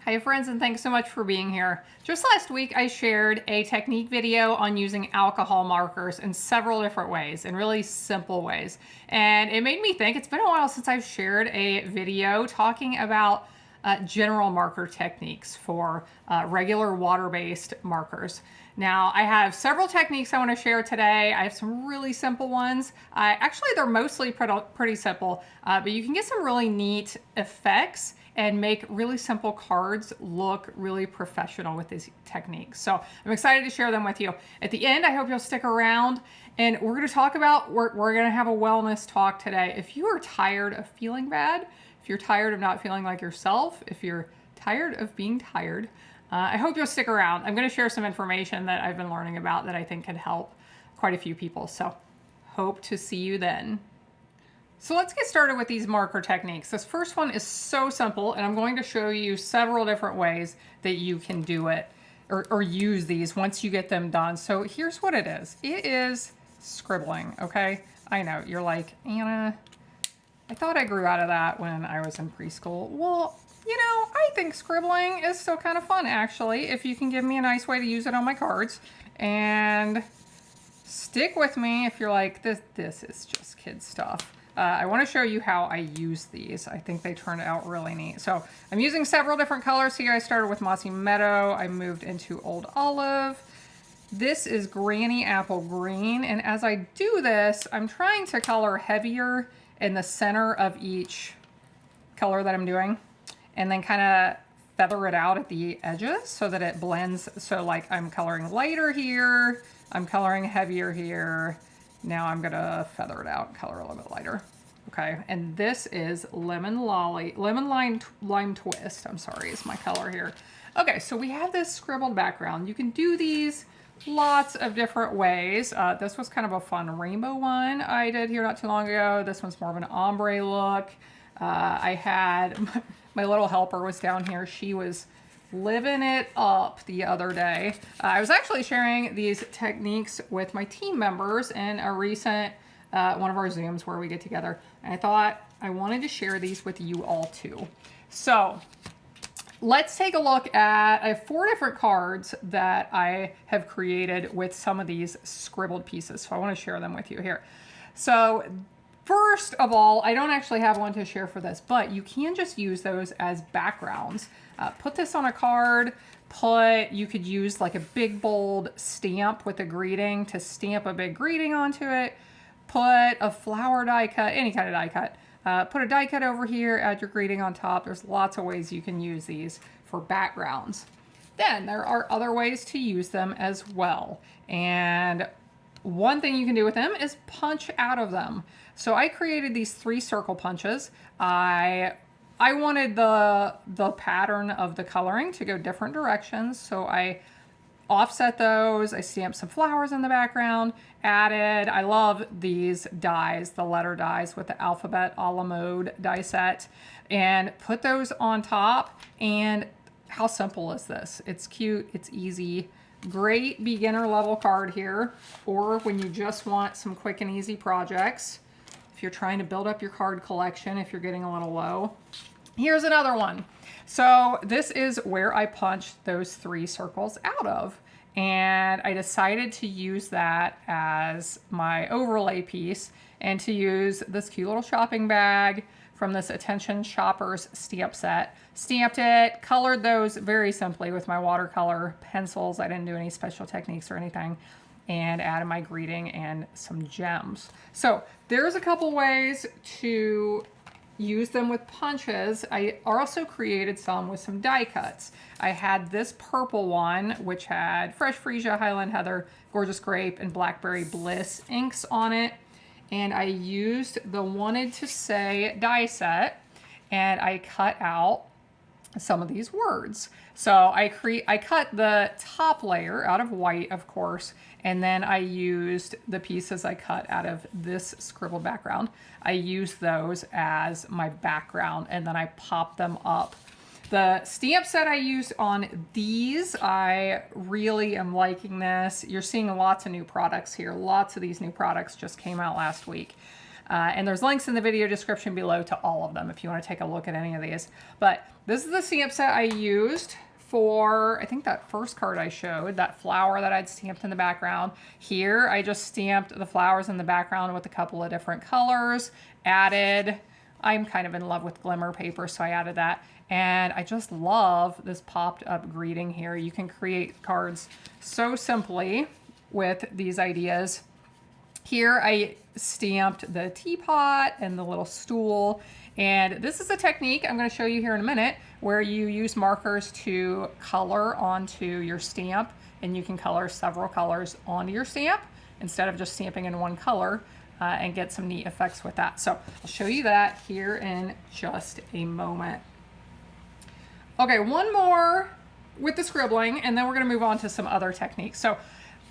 Hi friends, and thanks so much for being here. Just last week I shared a technique video on using alcohol markers in several different ways, in really simple ways. And it made me think, it's been a while since I've shared a video talking about general marker techniques for regular water-based markers. Now, I have several techniques I want to share today. I have some really simple ones. Actually, they're mostly pretty simple, but you can get some really neat effects and make really simple cards look really professional with these techniques. So I'm excited to share them with you. At the end, I hope you'll stick around, and we're going to talk about, we're going to have a wellness talk today. If you are tired of feeling bad, if you're tired of not feeling like yourself, if you're tired of being tired, I hope you'll stick around. I'm going to share some information that I've been learning about that I think can help quite a few people. So hope to see you then. So let's get started with these marker techniques. This first one is so simple, and I'm going to show you several different ways that you can do it or use these once you get them done. So here's what it is. It is scribbling, okay? I know, you're like, Anna, I thought I grew out of that when I was in preschool. Well, you know, I think scribbling is still kind of fun, actually, if you can give me a nice way to use it on my cards. And stick with me if you're like, this is just kid stuff. I want to show you how I use these. I think they turned out really neat. So I'm using several different colors here. I started with Mossy Meadow. I moved into Old Olive. This is Granny Apple Green. And as I do this, I'm trying to color heavier in the center of each color that I'm doing, and then kind of feather it out at the edges so that it blends. So like I'm coloring lighter here, I'm coloring heavier here. Now I'm gonna feather it out and color a little bit lighter. Okay, and this is Lemon Lime Twist, I'm sorry, is my color here. Okay, so we have this scribbled background. You can do these lots of different ways. This was kind of a fun rainbow one I did here not too long ago. This one's more of an ombre look. I had, my little helper was down here. She was living it up the other day. I was actually sharing these techniques with my team members in a recent one of our Zooms where we get together. And I thought I wanted to share these with you all too. So let's take a look at, I have 4 different cards that I have created with some of these scribbled pieces. So I want to share them with you here. So first of all, I don't actually have one to share for this, but you can just use those as backgrounds. Put this on a card, you could use like a big bold stamp with a greeting to stamp a big greeting onto it. Put a flower die cut, any kind of die cut. Put a die cut over here, add your greeting on top. There's lots of ways you can use these for backgrounds. Then there are other ways to use them as well. And one thing you can do with them is punch out of them. So I created these 3 circle punches. I wanted the pattern of the coloring to go different directions, so I offset those. I stamped some flowers in the background, I love these dies, the letter dies with the alphabet a la mode die set, and put those on top. And how simple is this? It's cute, it's easy. Great beginner level card here, or when you just want some quick and easy projects. If you're trying to build up your card collection, if you're getting a little low. Here's another one. So this is where I punched those 3 circles out of. And I decided to use that as my overlay piece and to use this cute little shopping bag from this Attention Shoppers stamp set. Stamped it, colored those very simply with my watercolor pencils. I didn't do any special techniques or anything. And added my greeting and some gems. So there's a couple ways to use them with punches. I also created some with some die cuts. I had this purple one, which had Fresh Freesia, Highland Heather, Gorgeous Grape, and Blackberry Bliss inks on it. And I used the Wanted to Say die set, and I cut out some of these words. So I cut the top layer out of white, of course, and then I used the pieces I cut out of this scribbled background. I used those as my background, and then I popped them up. The stamp set I used on these, I really am liking this. You're seeing lots of new products here. Lots of these new products just came out last week. And there's links in the video description below to all of them if you want to take a look at any of these. But this is the stamp set I used for, I think, that first card I showed, that flower that I'd stamped in the background. Here, I just stamped the flowers in the background with a couple of different colors, added, I'm kind of in love with glimmer paper, so I added that. And I just love this popped up greeting here. You can create cards so simply with these ideas. Here I stamped the teapot and the little stool. And this is a technique I'm going to show you here in a minute where you use markers to color onto your stamp, and you can color several colors onto your stamp instead of just stamping in one color, and get some neat effects with that. So I'll show you that here in just a moment. Okay, one more with the scribbling, and then we're going to move on to some other techniques. So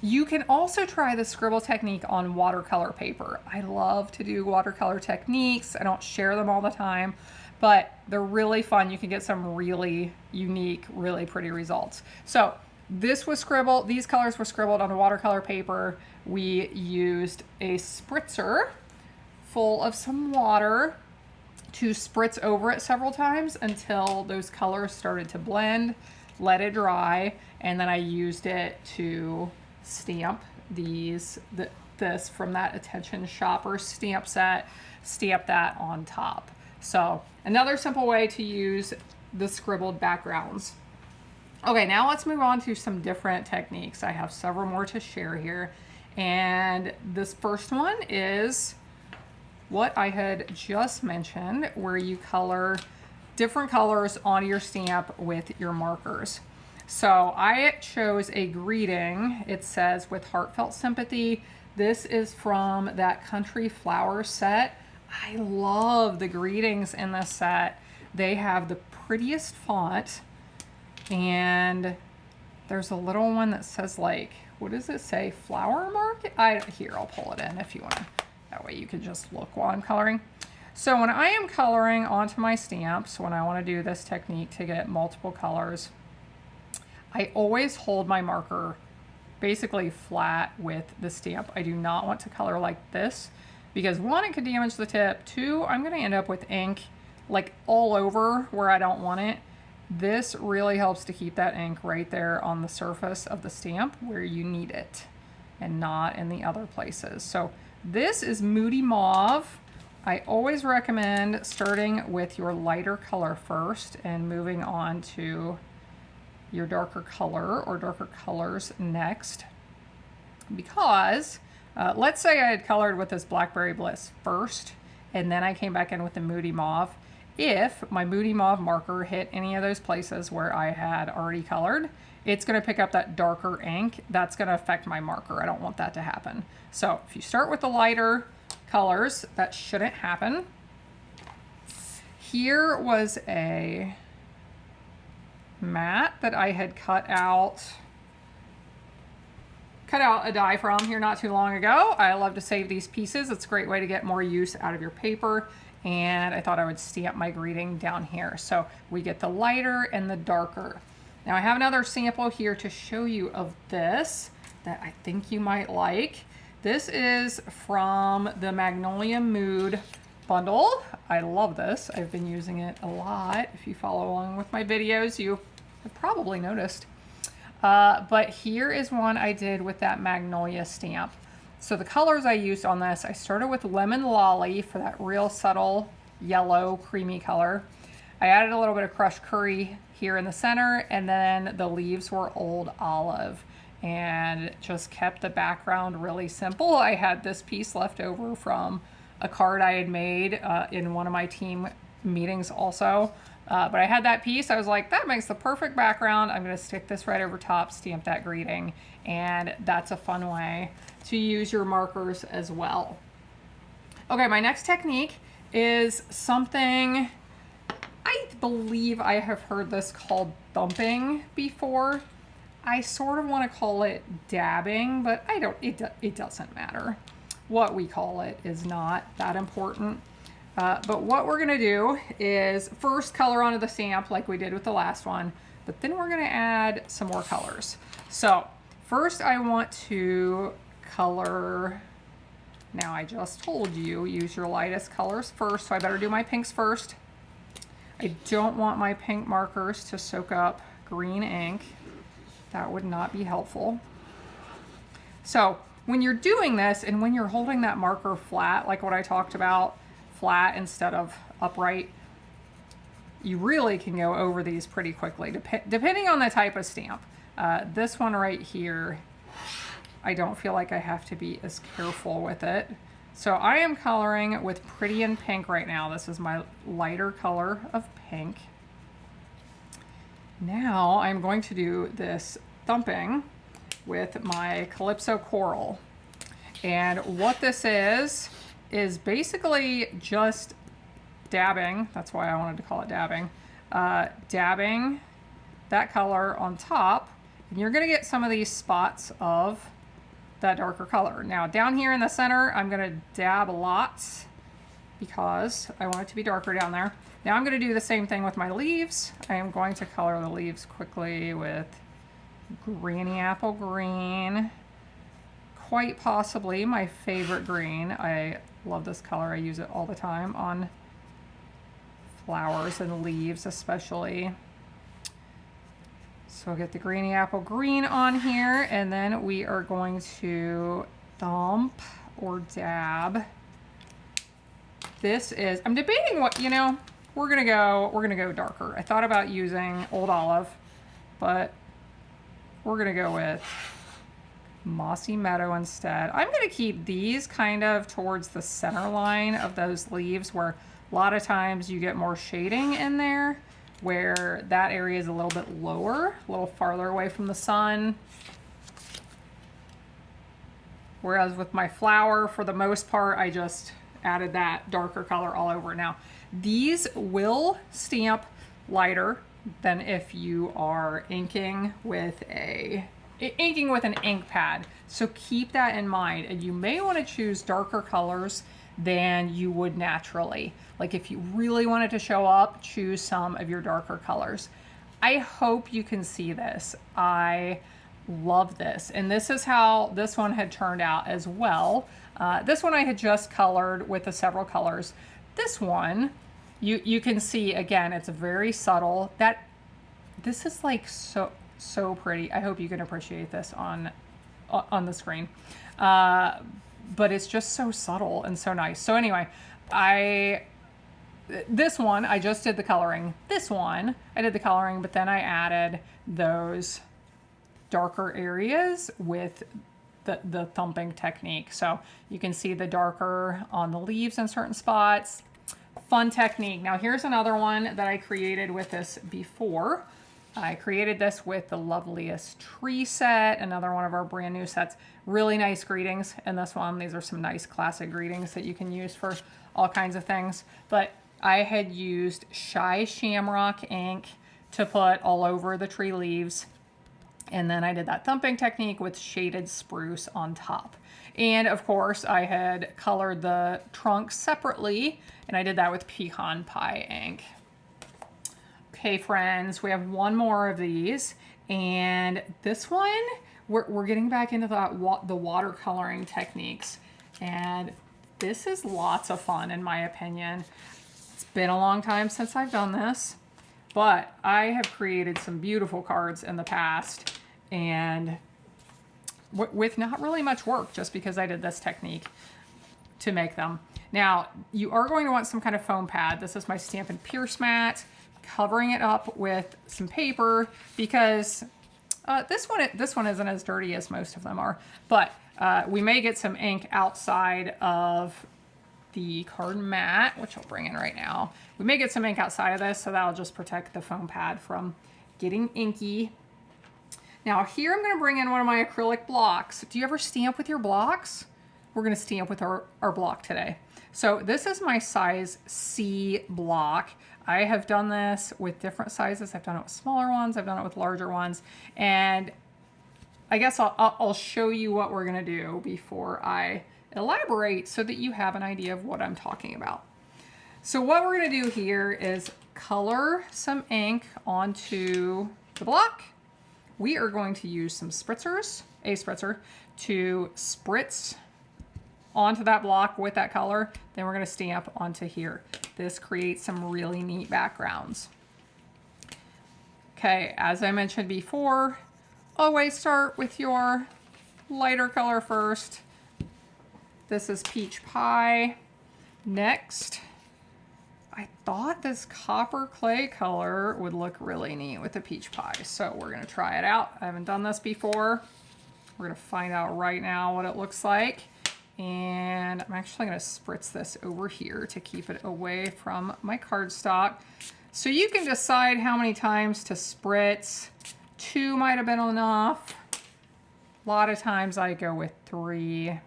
you can also try the scribble technique on watercolor paper. I love to do watercolor techniques. I don't share them all the time, but they're really fun. You can get some really unique, really pretty results. So this was scribbled, these colors were scribbled on a watercolor paper. We used a spritzer full of some water to spritz over it several times until those colors started to blend, let it dry, and then I used it to stamp this from that Attention Shopper stamp set, stamp that on top. So another simple way to use the scribbled backgrounds. Okay, now let's move on to some different techniques. I have several more to share here. And this first one is what I had just mentioned, where you color different colors on your stamp with your markers. So I chose a greeting. It says, "With heartfelt sympathy." This is from that Country Flower set. I love the greetings in this set. They have the prettiest font, and there's a little one that says, like, what does it say? Flower market? Here, I'll pull it in if you want to. That way you can just look while I'm coloring. So when I am coloring onto my stamps, when I want to do this technique to get multiple colors, I always hold my marker basically flat with the stamp. I do not want to color like this because, one, it could damage the tip. Two, I'm going to end up with ink like all over where I don't want it. This really helps to keep that ink right there on the surface of the stamp where you need it and not in the other places. So this is Moody Mauve. I always recommend starting with your lighter color first and moving on to your darker color or darker colors next. Because let's say I had colored with this Blackberry Bliss first and then I came back in with the Moody Mauve. If my Moody Mauve marker hit any of those places where I had already colored, it's going to pick up that darker ink. That's going to affect my marker. I don't want that to happen. So if you start with the lighter colors, that shouldn't happen. Here was a mat that I had cut out a die from here not too long ago. I love to save these pieces. It's a great way to get more use out of your paper. And I thought I would stamp my greeting down here. So we get the lighter and the darker. Now I have another sample here to show you of this that I think you might like. This is from the Magnolia Mood bundle. I love this. I've been using it a lot. If you follow along with my videos, you have probably noticed. But here is one I did with that Magnolia stamp. So the colors I used on this, I started with Lemon Lolly for that real subtle yellow creamy color. I added a little bit of crushed curry here in the center, and then the leaves were Old Olive, and just kept the background really simple. I had this piece left over from a card I had made in one of my team meetings also. But I had that piece. I was like, that makes the perfect background. I'm going to stick this right over top, stamp that greeting. And that's a fun way to use your markers as well. Okay, my next technique is something, I believe I have heard this called thumping before. I sort of want to call it dabbing, but it doesn't matter. What we call it is not that important. But what we're going to do is first color onto the stamp like we did with the last one, but then we're going to add some more colors. So first I want to color Now I just told you, use your lightest colors first, so I better do my pinks first. I don't want my pink markers to soak up green ink. That would not be helpful. So when you're doing this and when you're holding that marker flat, like what I talked about, flat instead of upright, you really can go over these pretty quickly, depending on the type of stamp. This one right here, I don't feel like I have to be as careful with it. So I am coloring with Pretty in Pink right now. This is my lighter color of pink. Now I'm going to do this thumping with my Calypso Coral. And what this is basically just dabbing, that's why I wanted to call it dabbing, dabbing that color on top, and you're gonna get some of these spots of that darker color. Now down here in the center, I'm gonna dab lots because I want it to be darker down there. Now I'm gonna do the same thing with my leaves. I am going to color the leaves quickly with Granny Apple Green, quite possibly my favorite green. I love this color, I use it all the time on flowers and leaves especially. So I'll get the Granny Apple Green on here, and then we are going to thump or dab. This is, I'm debating what, we're gonna go darker. I thought about using Old Olive, but we're gonna go with Mossy Meadow instead. I'm gonna keep these kind of towards the center line of those leaves where a lot of times you get more shading in there, where that area is a little bit lower, a little farther away from the sun. Whereas with my flower, for the most part, I just added that darker color all over. Now, these will stamp lighter than if you are inking with an ink pad. So keep that in mind. And you may want to choose darker colors than you would naturally. Like if you really wanted to show up, choose some of your darker colors. I hope you can see this. I love this. And this is how this one had turned out as well. This one I had just colored with the several colors. This one, you can see, again, it's very subtle. This is like so pretty. I hope you can appreciate this on the screen. But it's just so subtle and so nice. So anyway, this one, I just did the coloring. This one, I did the coloring, but then I added those darker areas with the thumping technique. So you can see the darker on the leaves in certain spots. Fun technique. Now here's another one that I created with this before. I created this with the Loveliest Tree set, another one of our brand new sets. Really nice greetings in this one. These are some nice classic greetings that you can use for all kinds of things. But I had used Shy Shamrock ink to put all over the tree leaves. And then I did that thumping technique with shaded spruce on top. And of course I had colored the trunk separately, and I did that with Pecan Pie ink. Okay, friends, we have one more of these, and this one, we're getting back into the watercoloring techniques, and this is lots of fun in my opinion. It's been a long time since I've done this, but I have created some beautiful cards in the past, and with not really much work, just because I did this technique to make them. Now, you are going to want some kind of foam pad. This is my Stampin' Pierce mat, covering it up with some paper because this one isn't as dirty as most of them are, but we may get some ink outside of the card mat, which I'll bring in right now. We may get some ink outside of this, so that'll just protect the foam pad from getting inky. Now here I'm going to bring in one of my acrylic blocks. Do you ever stamp with your blocks? We're going to stamp with our block today. So this is my size C block. I have done this with different sizes. I've done it with smaller ones. I've done it with larger ones. And I guess I'll show you what we're going to do before I elaborate so that you have an idea of what I'm talking about. So what we're going to do here is color some ink onto the block. We are going to use some spritzers, a spritzer, to spritz onto that block with that color, then we're going to stamp onto here. This creates some really neat backgrounds. Okay, as I mentioned before, always start with your lighter color first. This is Peach Pie. Next, I thought this copper clay color would look really neat with the Peach Pie, so we're going to try it out. I haven't done this before. We're going to find out right now what it looks like. And I'm actually going to spritz this over here to keep it away from my cardstock. So you can decide how many times to spritz. 2 might have been enough. A lot of times I go with 3.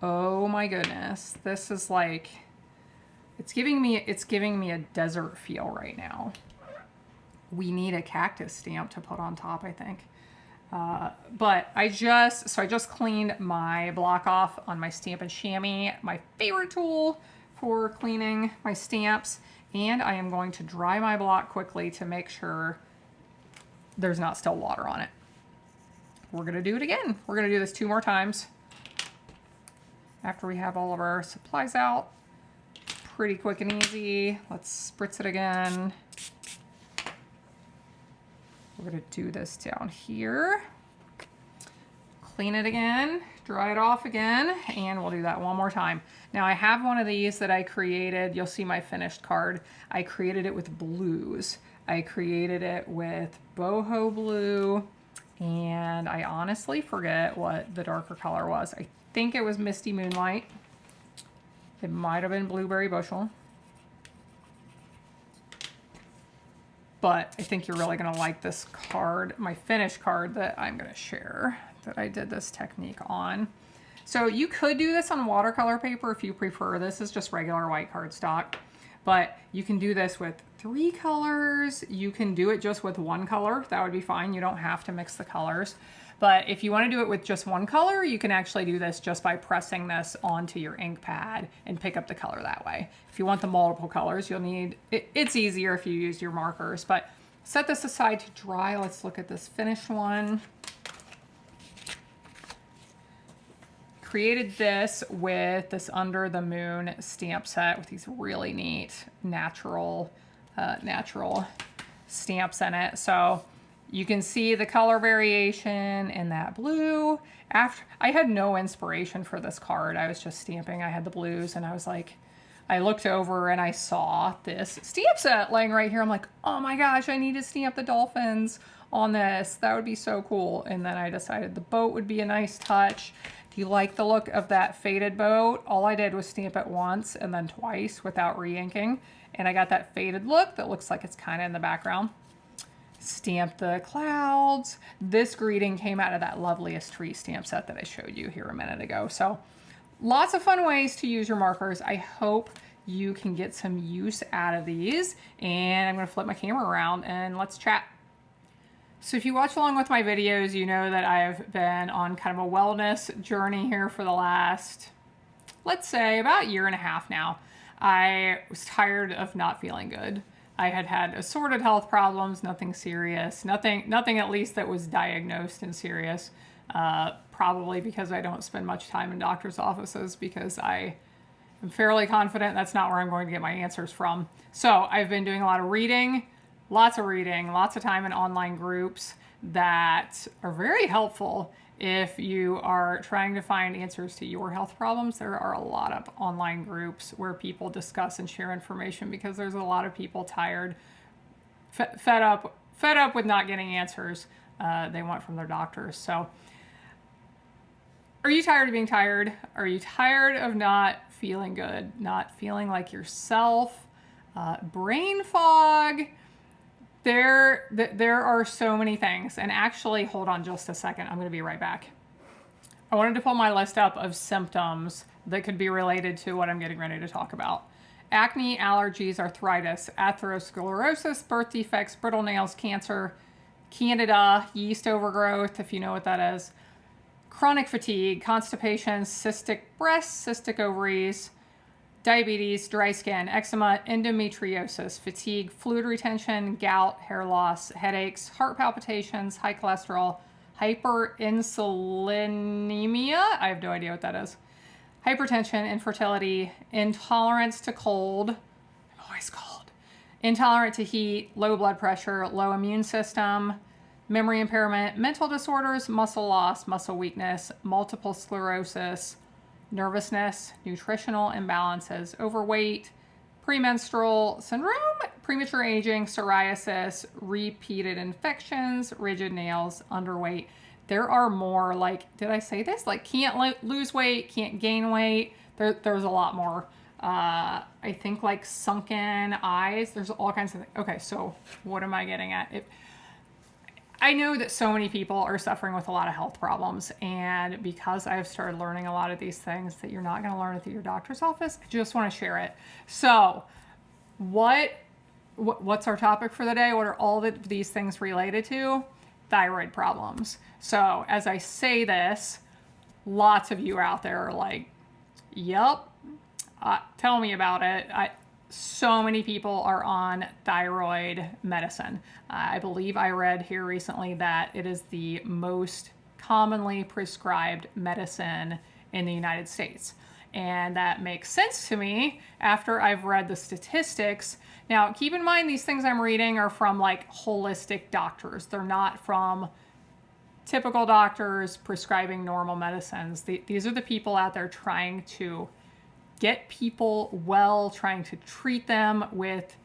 Oh my goodness. This is like, it's giving me a desert feel right now. We need a cactus stamp to put on top, I think. But I just cleaned my block off on my Stamp and Chamois, my favorite tool for cleaning my stamps. And I am going to dry my block quickly to make sure there's not still water on it. We're going to do it again. We're going to do this 2 more times after we have all of our supplies out. Pretty quick and easy. Let's spritz it again. We're going to do this down here. Clean it again, dry it off again, and we'll do that one more time. Now I have one of these that I created. You'll see my finished card. I created it with blues. I created it with boho blue, and I honestly forget what the darker color was. I think it was Misty Moonlight. It might have been Blueberry Bushel. But I think you're really going to like this card, my finished card that I'm going to share, that I did this technique on. So you could do this on watercolor paper if you prefer. This is just regular white cardstock. But you can do this with 3 colors. You can do it just with 1 color. That would be fine. You don't have to mix the colors. But if you want to do it with just 1 color, you can actually do this just by pressing this onto your ink pad and pick up the color that way. If you want the multiple colors, you'll need, it's easier if you use your markers. But set this aside to dry. Let's look at this finished one. Created this with this Under the Moon stamp set with these really neat natural stamps in it. So you can see the color variation in that blue. After I had no inspiration for this card, I was just stamping. I had the blues and I was like, I looked over and I saw this stamp set laying right here. I'm like, oh my gosh, I need to stamp the dolphins on this. That would be so cool. And then I decided the boat would be a nice touch. Do you like the look of that faded boat? All I did was stamp it once and then twice without re-inking. And I got that faded look that looks like it's kind of in the background. Stamp the clouds. This greeting came out of that Loveliest Tree stamp set that I showed you here a minute ago. So lots of fun ways to use your markers. I hope you can get some use out of these. And I'm going to flip my camera around and let's chat. So if you watch along with my videos, you know that I've been on kind of a wellness journey here for the last, let's say, about 1.5 years now. I was tired of not feeling good. I had had assorted health problems, nothing serious, nothing at least that was diagnosed and serious. Probably because I don't spend much time in doctor's offices, because I am fairly confident that's not where I'm going to get my answers from. So I've been doing a lot of reading, lots of time in online groups that are very helpful if you are trying to find answers to your health problems. There are a lot of online groups where people discuss and share information because there's a lot of people tired, fed up with not getting answers they want from their doctors. So are you tired of being tired? Are you tired of not feeling good, not feeling like yourself? Brain fog? There are so many things. And actually, hold on just a second. I'm going to be right back. I wanted to pull my list up of symptoms that could be related to what I'm getting ready to talk about. Acne, allergies, arthritis, atherosclerosis, birth defects, brittle nails, cancer, candida, yeast overgrowth, if you know what that is, chronic fatigue, constipation, cystic breasts, cystic ovaries, diabetes, dry skin, eczema, endometriosis, fatigue, fluid retention, gout, hair loss, headaches, heart palpitations, high cholesterol, hyperinsulinemia, I have no idea what that is, hypertension, infertility, intolerance to cold, I'm always cold, intolerant to heat, low blood pressure, low immune system, memory impairment, mental disorders, muscle loss, muscle weakness, multiple sclerosis, nervousness, nutritional imbalances, overweight, premenstrual syndrome, premature aging, psoriasis, repeated infections, rigid nails, underweight. There are more, like, did I say this? Like, can't lose weight, can't gain weight. There's a lot more. I think like sunken eyes. There's all kinds of things. Okay, so what am I getting at? I know that so many people are suffering with a lot of health problems, and because I've started learning a lot of these things that you're not going to learn at your doctor's office, I just want to share it. So what's our topic for the day? What are all these things related to? Thyroid problems. So as I say this, lots of you out there are like, yep, tell me about it. So many people are on thyroid medicine. I believe I read here recently that it is the most commonly prescribed medicine in the United States. And that makes sense to me after I've read the statistics. Now, keep in mind, these things I'm reading are from like holistic doctors. They're not from typical doctors prescribing normal medicines. These are the people out there trying to get people well, trying to treat them with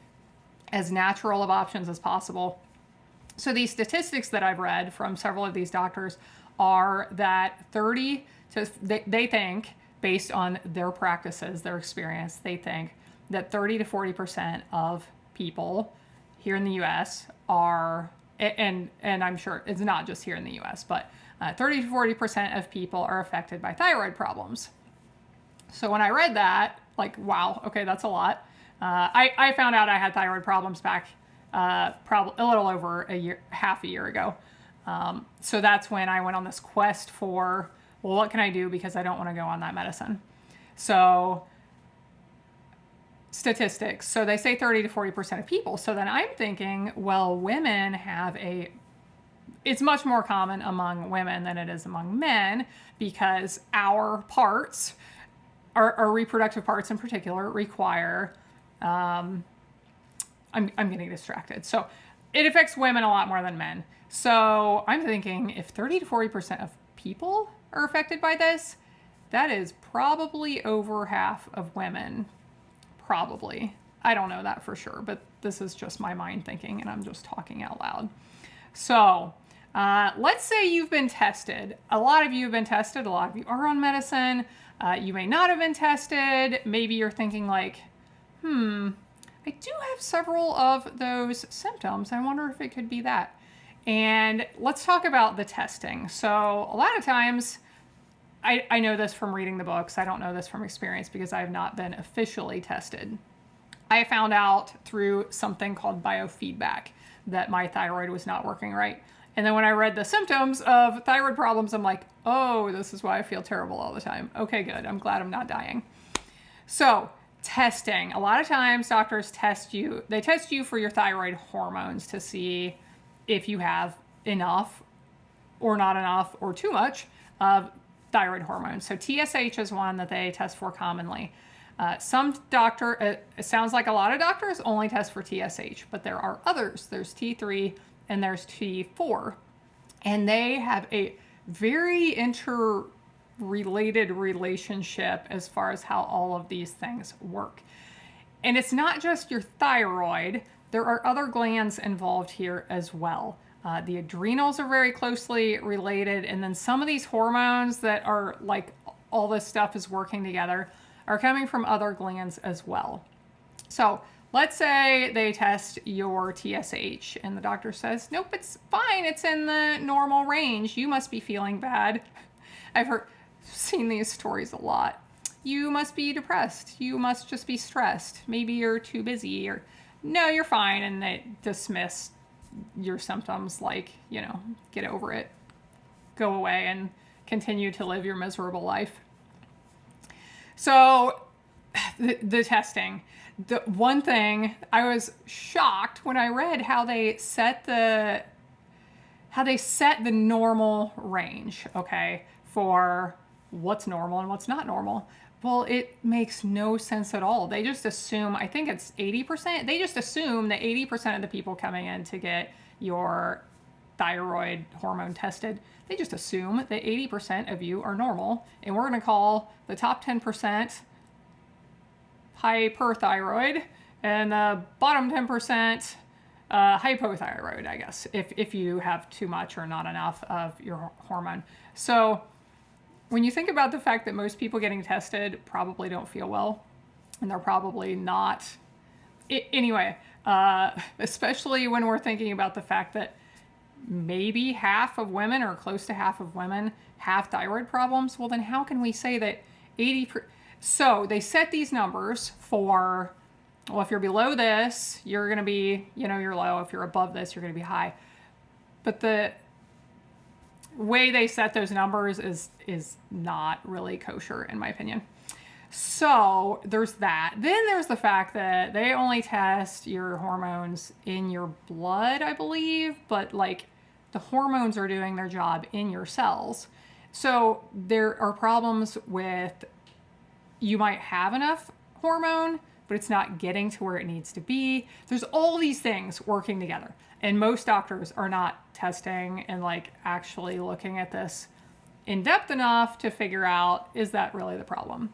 as natural of options as possible. So these statistics that I've read from several of these doctors are that they think, based on their practices, their experience, they think that 30 to 40% of people here in the US are, and I'm sure it's not just here in the US, but 30 to 40% of people are affected by thyroid problems. So when I read that, like, wow, okay, that's a lot. I found out I had thyroid problems back probably a little over half a year ago. So that's when I went on this quest for, well, what can I do because I don't want to go on that medicine? So statistics. So they say 30 to 40% of people. So then I'm thinking, well, women have it's much more common among women than it is among men because our parts, our reproductive parts in particular, require, I'm getting distracted. So it affects women a lot more than men. So I'm thinking if 30 to 40% of people are affected by this, that is probably over half of women. Probably. I don't know that for sure, but this is just my mind thinking and I'm just talking out loud. So let's say you've been tested. A lot of you have been tested. A lot of you are on medicine. You may not have been tested. Maybe you're thinking like, I do have several of those symptoms. I wonder if it could be that. And let's talk about the testing. So a lot of times, I know this from reading the books. I don't know this from experience because I have not been officially tested. I found out through something called biofeedback that my thyroid was not working right. And then when I read the symptoms of thyroid problems, I'm like, oh, this is why I feel terrible all the time. Okay, good. I'm glad I'm not dying. So testing. A lot of times doctors test you. They test you for your thyroid hormones to see if you have enough or not enough or too much of thyroid hormones. So TSH is one that they test for commonly. It sounds like a lot of doctors only test for TSH, but there are others. There's T3 and there's T4. And they have a very interrelated relationship as far as how all of these things work. And it's not just your thyroid. There are other glands involved here as well. The adrenals are very closely related. And then some of these hormones that are like all this stuff is working together are coming from other glands as well. So let's say they test your TSH and the doctor says, nope, it's fine. It's in the normal range. You must be feeling bad. I've seen these stories a lot. You must be depressed. You must just be stressed. Maybe you're too busy or no, you're fine. And they dismiss your symptoms like, get over it, go away and continue to live your miserable life. So the testing, the one thing I was shocked when I read how they set how they set the normal range, okay, for what's normal and what's not normal. Well, it makes no sense at all. They just assume, I think it's 80%, they just assume that 80% of the people coming in to get your thyroid hormone tested, they just assume that 80% of you are normal, and we're going to call the top 10% hyperthyroid and the bottom 10% hypothyroid, I guess, if you have too much or not enough of your hormone. So when you think about the fact that most people getting tested probably don't feel well, and they're probably not, anyway, especially when we're thinking about the fact that maybe half of women or close to half of women have thyroid problems, well then how can we say that 80%? So they set these numbers for, well, if you're below this, you're going to be, you're low. If you're above this, you're going to be high. But the way they set those numbers is not really kosher, in my opinion. So there's that. Then there's the fact that they only test your hormones in your blood, I believe, but like the hormones are doing their job in your cells. So there are problems with, you might have enough hormone, but it's not getting to where it needs to be. There's all these things working together. And most doctors are not testing and like actually looking at this in depth enough to figure out, is that really the problem?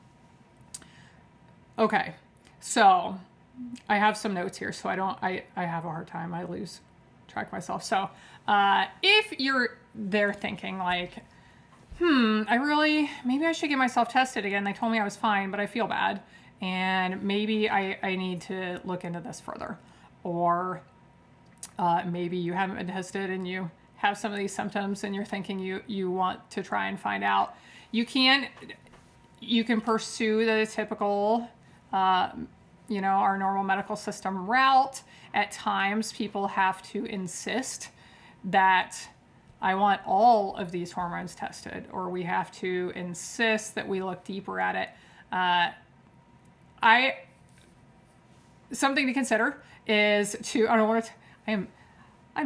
Okay, so I have some notes here, so I have a hard time. I lose track of myself. So if you're there thinking like, maybe I should get myself tested again. They told me I was fine, but I feel bad. And maybe I need to look into this further. Or maybe you haven't been tested and you have some of these symptoms and you're thinking you want to try and find out. You can pursue the typical, our normal medical system route. At times, people have to insist that I want all of these hormones tested, or we have to insist that we look deeper at it. Something to consider is I'm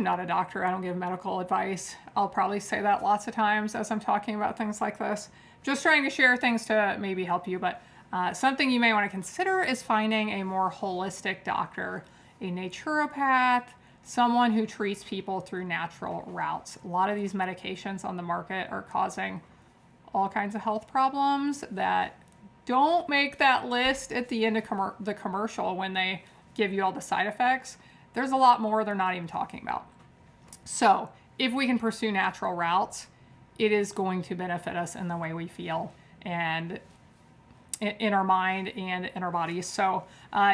not a doctor. I don't give medical advice. I'll probably say that lots of times as I'm talking about things like this. Just trying to share things to maybe help you, but something you may want to consider is finding a more holistic doctor, a naturopath, someone who treats people through natural routes. A lot of these medications on the market are causing all kinds of health problems that don't make that list at the end of the commercial when they give you all the side effects. There's a lot more they're not even talking about. So if we can pursue natural routes, it is going to benefit us in the way we feel and in our mind and in our bodies. So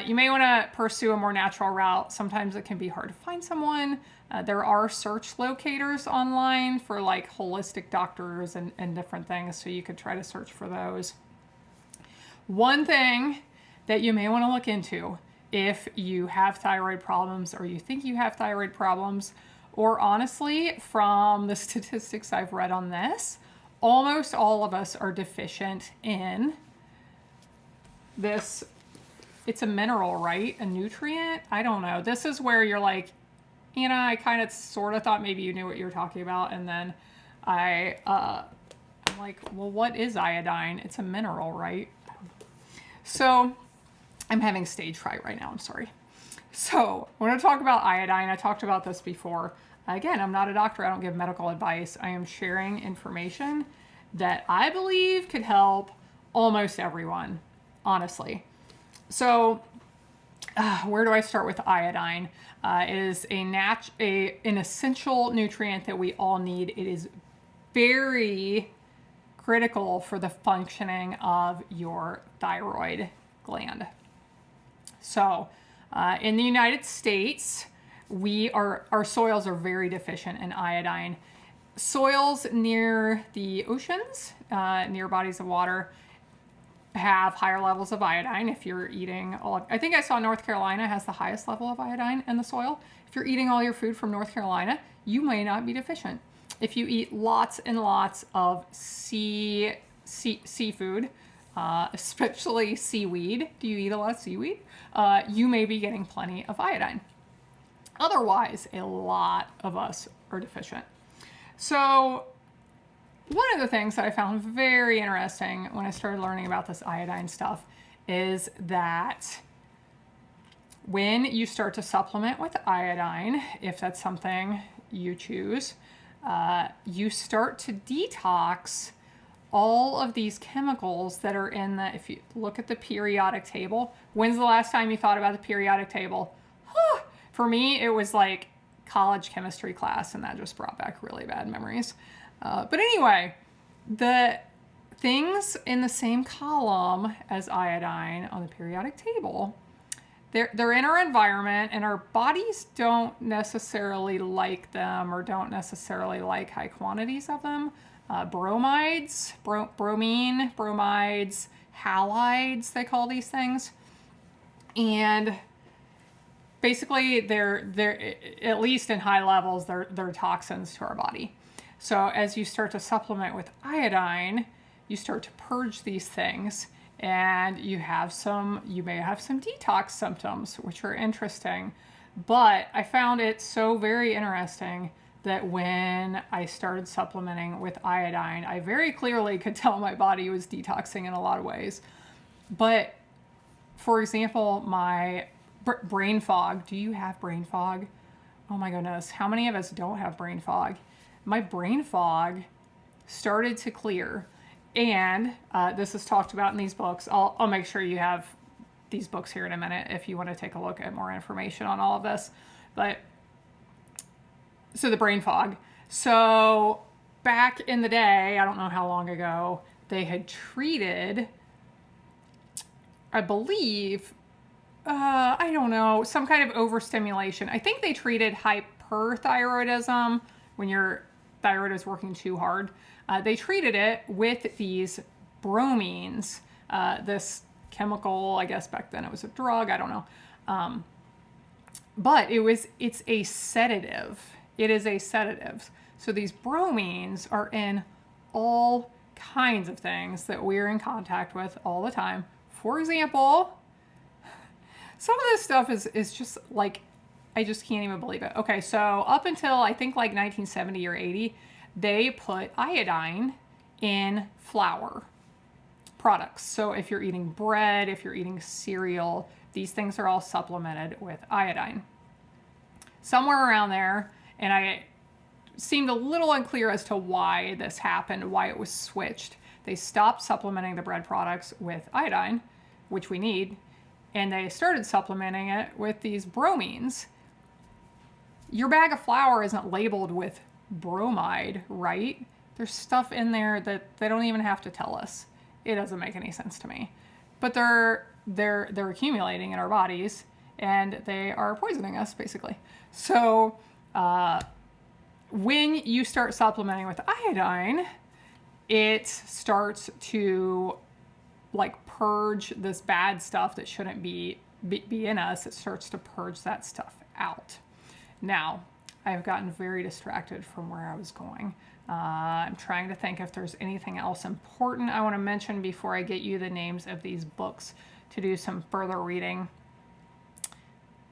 you may want to pursue a more natural route. Sometimes it can be hard to find someone. There are search locators online for like holistic doctors and different things. So you could try to search for those. One thing that you may want to look into if you have thyroid problems or you think you have thyroid problems, or honestly, from the statistics I've read on this, almost all of us are deficient in this. It's a mineral, right? A nutrient? I don't know. This is where you're like, I kind of sort of thought maybe you knew what you were talking about. And then I'm like, well, what is iodine? It's a mineral, right? So I'm having stage fright right now. I'm sorry. So when I talk about iodine, I talked about this before. Again, I'm not a doctor. I don't give medical advice. I am sharing information that I believe could help almost everyone, honestly. So where do I start with iodine? It is an essential nutrient that we all need. It is very critical for the functioning of your thyroid gland. So in the United States, our soils are very deficient in iodine. Soils near the oceans, near bodies of water, have higher levels of iodine. If you're eating I think I saw North Carolina has the highest level of iodine in the soil. If you're eating all your food from North Carolina, you may not be deficient. If you eat lots and lots of seafood, especially seaweed, do you eat a lot of seaweed? You may be getting plenty of iodine. Otherwise, a lot of us are deficient. So one of the things that I found very interesting when I started learning about this iodine stuff is that when you start to supplement with iodine, if that's something you choose, you start to detox all of these chemicals that are in the, if you look at the periodic table, when's the last time you thought about the periodic table? For me, it was like college chemistry class, and that just brought back really bad memories. But anyway, the things in the same column as iodine on the periodic table, they're in our environment, and our bodies don't necessarily like them or don't necessarily like high quantities of them. Bromides, bromine, bromides, halides, they call these things. And basically they're at least in high levels, they're toxins to our body. So as you start to supplement with iodine, you start to purge these things, and you may have some detox symptoms, which are interesting. But I found it so very interesting that when I started supplementing with iodine, I very clearly could tell my body was detoxing in a lot of ways. But for example, my brain fog. Do you have brain fog? Oh my goodness. How many of us don't have brain fog? My brain fog started to clear. And this is talked about in these books. I'll make sure you have these books here in a minute if you want to take a look at more information on all of this. But so the brain fog. So back in the day, I don't know how long ago, they had treated, I believe, I don't know, some kind of overstimulation. I think they treated hyperthyroidism when your thyroid is working too hard. They treated it with these bromines, this chemical, I guess back then it was a drug, I don't know. But it's a sedative. It is a sedative. So these bromines are in all kinds of things that we're in contact with all the time. For example, some of this stuff is just like, I just can't even believe it. Okay, so up until I think like 1970 or 80, they put iodine in flour products. So if you're eating bread, if you're eating cereal, these things are all supplemented with iodine. Somewhere around there, and I seemed a little unclear as to why this happened, why it was switched. They stopped supplementing the bread products with iodine, which we need, and they started supplementing it with these bromines. Your bag of flour isn't labeled with bromide, right? There's stuff in there that they don't even have to tell us. It doesn't make any sense to me. But they're accumulating in our bodies, and they are poisoning us, basically. So when you start supplementing with iodine, it starts to like purge this bad stuff that shouldn't be in us. It starts to purge that stuff out. Now, I've gotten very distracted from where I was going. I'm trying to think if there's anything else important I want to mention before I get you the names of these books to do some further reading.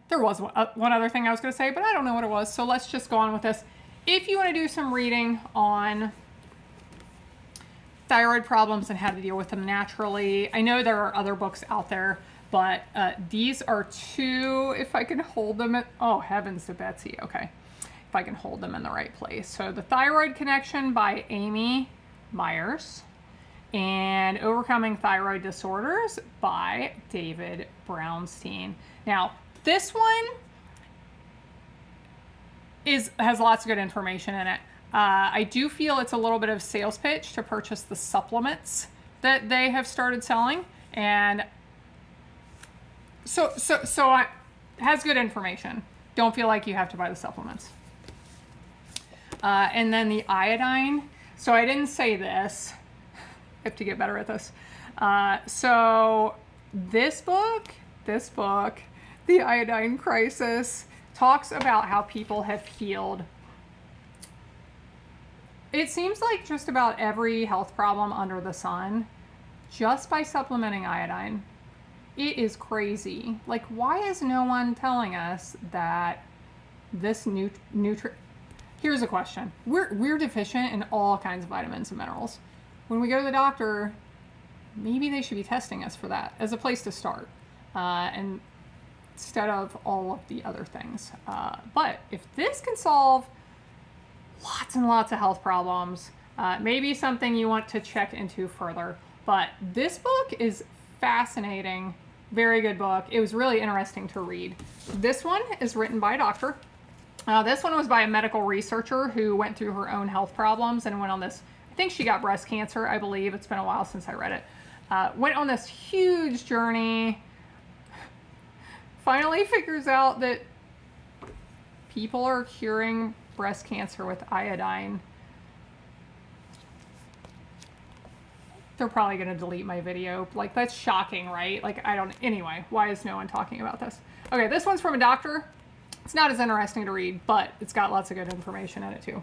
There was one other thing I was going to say, but I don't know what it was, so let's just go on with this. If you want to do some reading on thyroid problems and how to deal with them naturally, I know there are other books out there, but these are two, if I can hold them, oh heavens to Betsy, okay. If I can hold them in the right place. So The Thyroid Connection by Amy Myers, and Overcoming Thyroid Disorders by David Brownstein. Now, this one has lots of good information in it. I do feel it's a little bit of sales pitch to purchase the supplements that they have started selling, and so it has good information. Don't feel like you have to buy the supplements. And then the iodine. So I didn't say this. I have to get better at this. So this book, The Iodine Crisis, talks about how people have healed. It seems like just about every health problem under the sun just by supplementing iodine. It is crazy. Like, why is no one telling us that this Here's a question. We're deficient in all kinds of vitamins and minerals. When we go to the doctor, maybe they should be testing us for that as a place to start, and instead of all of the other things. But if this can solve lots and lots of health problems, maybe something you want to check into further. But this book is fascinating. Very good book. It was really interesting to read. This one is written by a doctor. This one was by a medical researcher who went through her own health problems and went on this, I think she got breast cancer, I believe. It's been a while since I read it. Went on this huge journey. Finally figures out that people are curing breast cancer with iodine. They're probably going to delete my video. Like, that's shocking, right? Like, anyway, why is no one talking about this? Okay, this one's from a doctor. It's not as interesting to read, but it's got lots of good information in it too.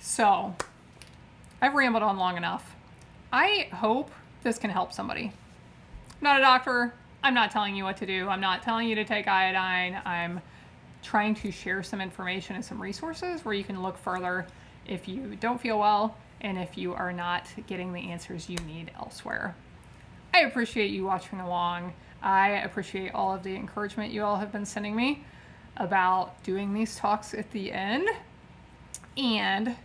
So, I've rambled on long enough. I hope this can help somebody. I'm not a doctor. I'm not telling you what to do. I'm not telling you to take iodine. I'm trying to share some information and some resources where you can look further if you don't feel well and if you are not getting the answers you need elsewhere. I appreciate you watching along. I appreciate all of the encouragement you all have been sending me about doing these talks at the end. And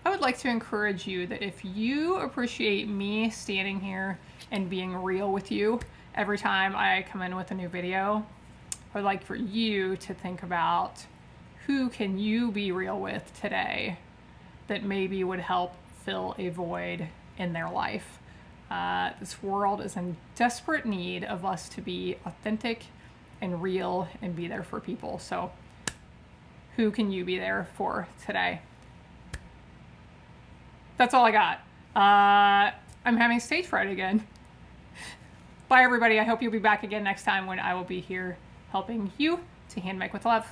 I would like to encourage you that if you appreciate me standing here and being real with you every time I come in with a new video, I would like for you to think about who can you be real with today that maybe would help fill a void in their life. This world is in desperate need of us to be authentic and real and be there for people. So who can you be there for today? That's all I got. I'm having stage fright again. Bye everybody. I hope you'll be back again next time when I will be here helping you to hand make with love.